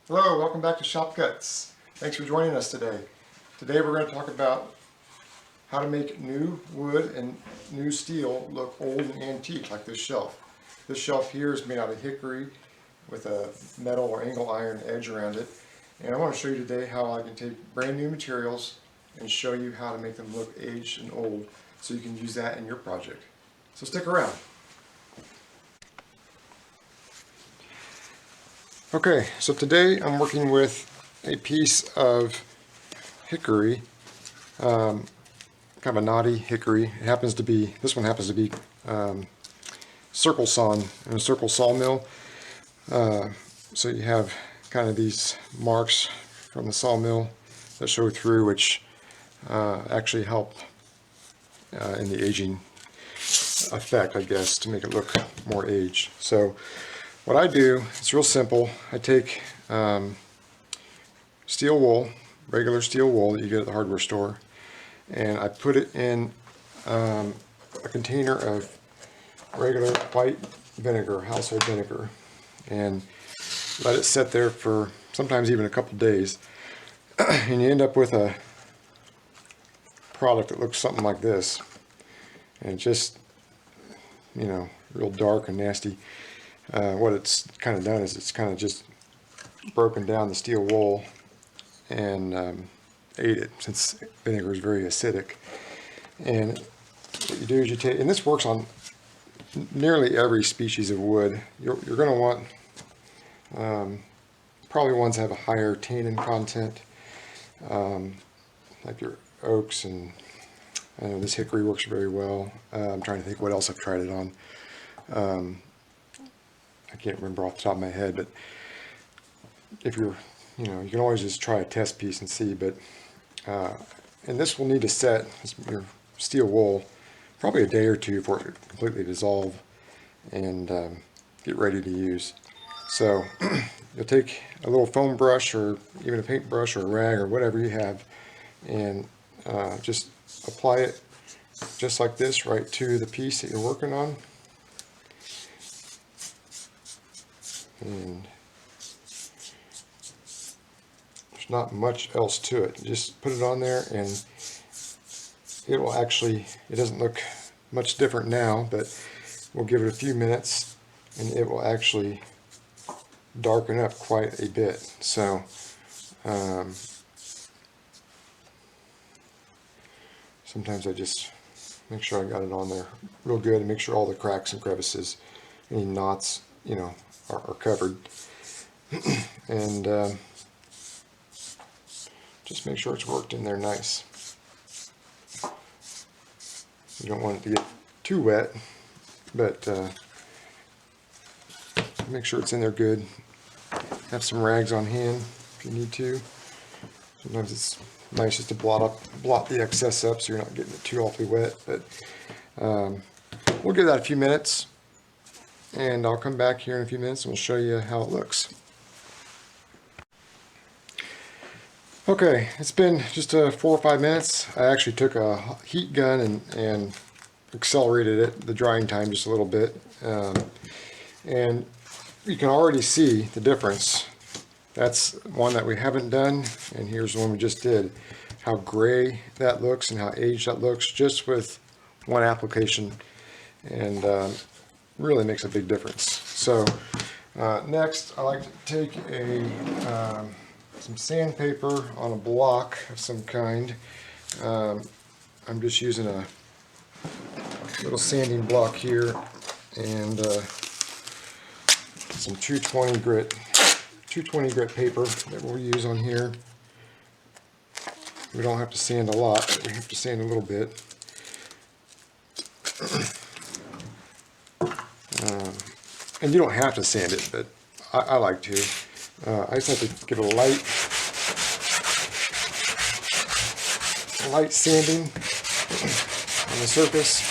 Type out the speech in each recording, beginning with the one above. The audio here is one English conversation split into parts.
Hello, welcome back to Shop Guts. Thanks for joining us today. Today we're going to talk about how to make new wood and new steel look old and antique, like this shelf. This shelf here is made out of hickory with a metal or angle iron edge around it. And I want to show you today how I can take brand new materials and show you how to make them look aged and old so you can use that in your project. So stick around. Okay, so today I'm working with a piece of hickory, kind of a knotty hickory. It happens to be, this one happens to be circle sawn in a circle sawmill. So you have kind of these marks from the sawmill that show through, which actually help in the aging effect, I guess, to make it look more aged. So what I do, it's real simple. I take steel wool, regular steel wool that you get at the hardware store, and I put it in a container of regular white vinegar, household vinegar, and let it sit there for sometimes even a couple days. And you end up with a product that looks something like this. And just, you know, real dark and nasty. What it's kind of done is it's kind of just broken down the steel wool and ate it, since vinegar is very acidic. And what you do is you take, and this works on nearly every species of wood. You're going to want probably ones that have a higher tannin content, like your oaks, and I know this hickory works very well. I'm trying to think what else I've tried it on. I can't remember off the top of my head, but if you're, you know, you can always just try a test piece and see. But and this will need to set, your steel wool, probably a day or two before it completely dissolve and get ready to use. So you'll take a little foam brush or even a paintbrush or a rag or whatever you have, and just apply it just like this right to the piece that you're working on. And there's not much else to it. Just put it on there and it will actually, it doesn't look much different now, but we'll give it a few minutes and it will actually darken up quite a bit. So sometimes I just make sure I got it on there real good and make sure all the cracks and crevices, any knots, you know, are covered. And just make sure it's worked in there nice. You don't want it to get too wet, but make sure it's in there good. Have some rags on hand if you need to. Sometimes it's nice just to blot the excess up so you're not getting it too awfully wet. But we'll give that a few minutes, and I'll come back here in a few minutes and we'll show you how it looks. Okay, it's been just 4 or 5 minutes. I actually took a heat gun and accelerated it, the drying time, just a little bit. And you can already see the difference. That's one that we haven't done, and here's the one we just did. How gray that looks and how aged that looks just with one application, and really makes a big difference. So next, I like to take some sandpaper on a block of some kind. I'm just using a little sanding block here and some 220 grit paper that we'll use on here. We don't have to sand a lot, but we have to sand a little bit. And you don't have to sand it, but I like to. I just have to give it a light sanding on the surface.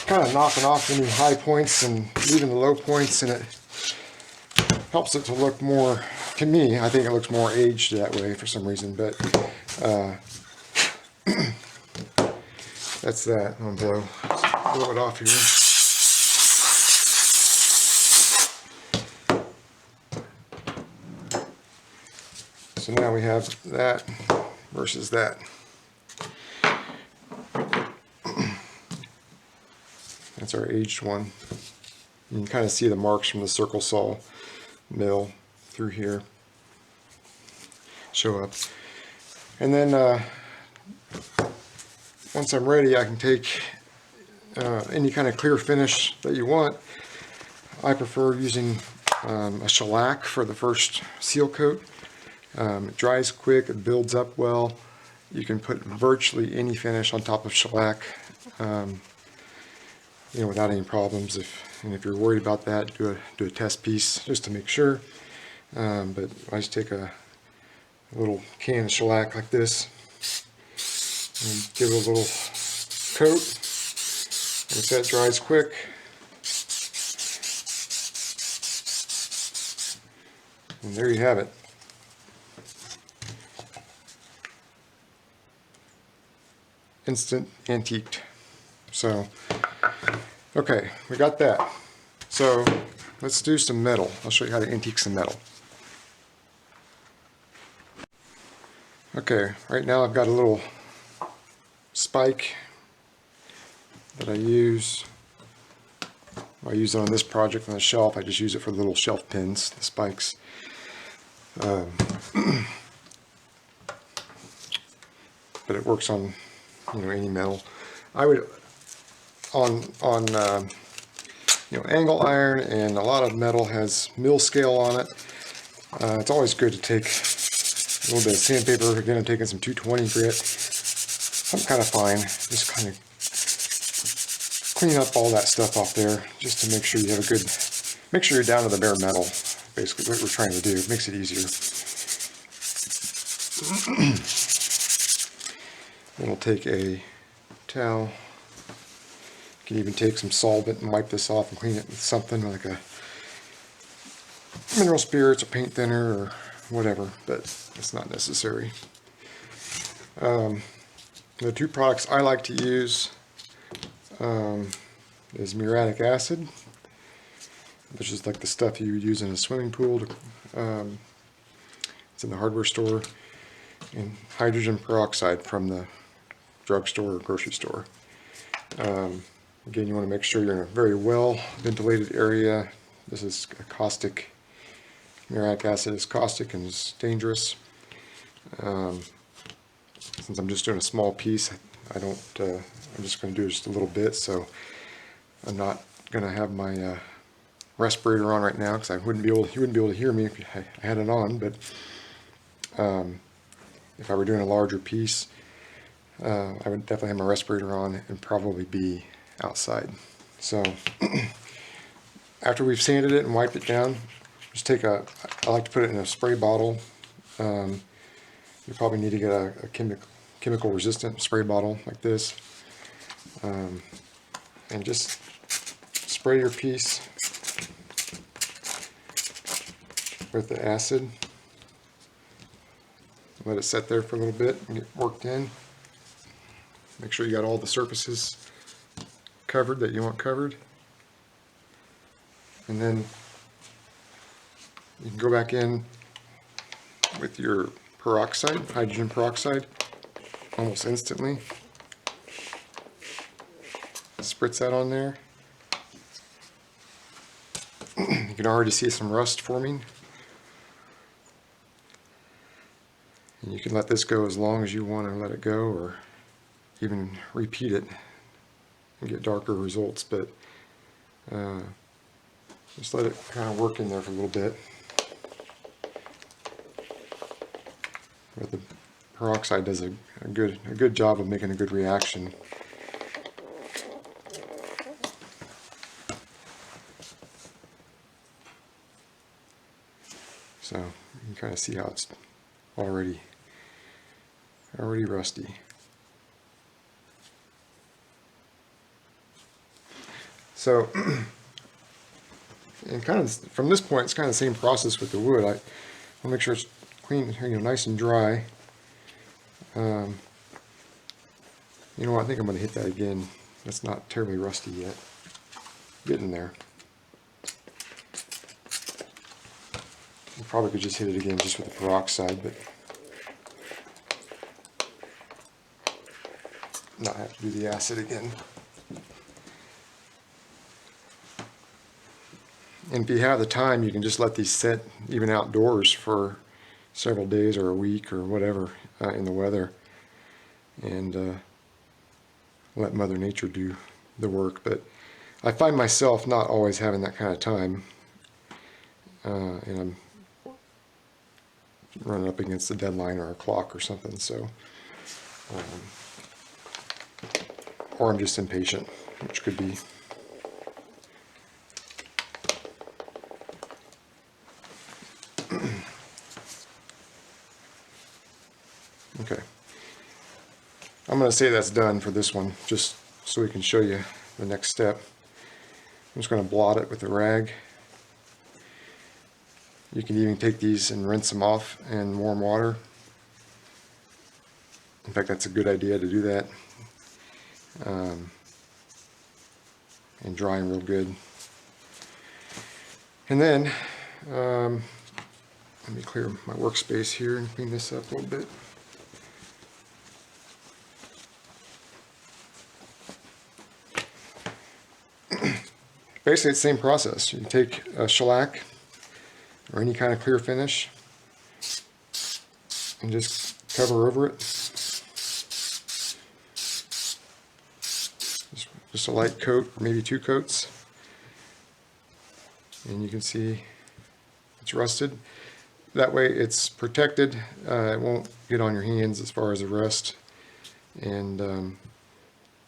Kind of knocking off any high points and leaving the low points, and it helps it to look more, to me, I think it looks more aged that way for some reason, but that's that on blow. blow it off here. So now we have that versus that. That's our aged one. You can kind of see the marks from the circle saw mill through here show up. And then once I'm ready, I can take any kind of clear finish that you want. I prefer using a shellac for the first seal coat. It dries quick, it builds up well. You can put virtually any finish on top of shellac, you know, without any problems. And if you're worried about that, do a test piece just to make sure. But I just take a little can of shellac like this and give it a little coat. Once that dries quick, and there you have it. Instant antiqued. So, okay, we got that. So let's do some metal. I'll show you how to antique some metal. Okay, right now I've got a little spike that I use. I use it on this project on the shelf. I just use it for the little shelf pins, the spikes. But it works on, you know, any metal. I would on you know, angle iron, and a lot of metal has mill scale on it. It's always good to take a little bit of sandpaper. Again, I'm taking some 220 grit, some kind of fine. Just kind of clean up all that stuff off there, just to make sure you have a good, make sure you're down to the bare metal. Basically, what we're trying to do. It makes it easier. Then we'll take a towel. You can even take some solvent and wipe this off and clean it with something like a mineral spirits or paint thinner or whatever, but it's not necessary. The two products I like to use is muriatic acid, which is like the stuff you would use in a swimming pool. It's in the hardware store, and hydrogen peroxide from the drugstore or grocery store. Again, you want to make sure you're in a very well ventilated area. This is a caustic. Muriatic acid is caustic and is dangerous. Since I'm just doing a small piece, I'm just going to do just a little bit, so I'm not going to have my respirator on right now, because you wouldn't be able to hear me if I had it on. But if I were doing a larger piece, I would definitely have my respirator on and probably be outside. So after we've sanded it and wiped it down, just take I like to put it in a spray bottle. You probably need to get a chemical resistant spray bottle like this, and just spray your piece with the acid. Let it set there for a little bit and get worked in. Make sure you got all the surfaces covered that you want covered. And then you can go back in with your peroxide, hydrogen peroxide, almost instantly. Spritz that on there. You can already see some rust forming. And you can let this go as long as you want to let it go, or even repeat it and get darker results, but just let it kind of work in there for a little bit. But the peroxide does a good job of making a good reaction. So you can kind of see how it's already rusty. So, and kind of from this point, it's kind of the same process with the wood. I want to make sure it's clean, nice and dry. You know what? I think I'm going to hit that again That's not terribly rusty yet. Getting there. You probably could just hit it again just with the peroxide, but not have to do the acid again. And if you have the time, you can just let these sit even outdoors for several days or a week or whatever in the weather, and let Mother Nature do the work. But I find myself not always having that kind of time, and I'm running up against a deadline or a clock or something, so or I'm just impatient, which could be. Okay, I'm going to say that's done for this one, just so we can show you the next step. I'm just going to blot it with a rag. You can even take these and rinse them off in warm water. In fact, that's a good idea to do that, and dry them real good. And then let me clear my workspace here and clean this up a little bit. Basically, it's the same process. You take a shellac or any kind of clear finish and just cover over it. Just a light coat, or maybe 2 coats. And you can see it's rusted. That way it's protected. It won't get on your hands as far as the rust, and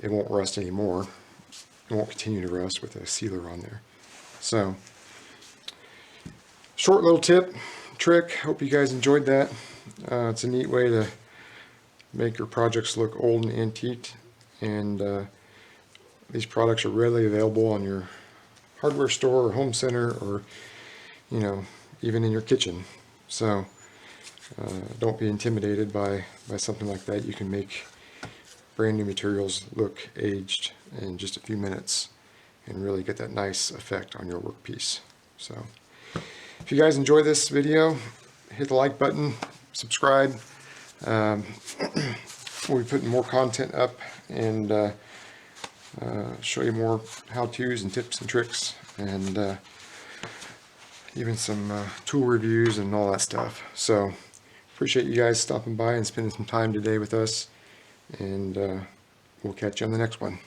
it won't rust anymore. It won't continue to rust with a sealer on there. So, short little trick. Hope you guys enjoyed that. It's a neat way to make your projects look old and antiqued, and these products are readily available on your hardware store or home center, or even in your kitchen. So don't be intimidated by something like that. You can make brand new materials look aged in just a few minutes and really get that nice effect on your workpiece. So if you guys enjoy this video, hit the like button, subscribe. We'll be putting more content up, and show you more how-tos and tips and tricks, and even some tool reviews and all that stuff. So appreciate you guys stopping by and spending some time today with us, and we'll catch you on the next one.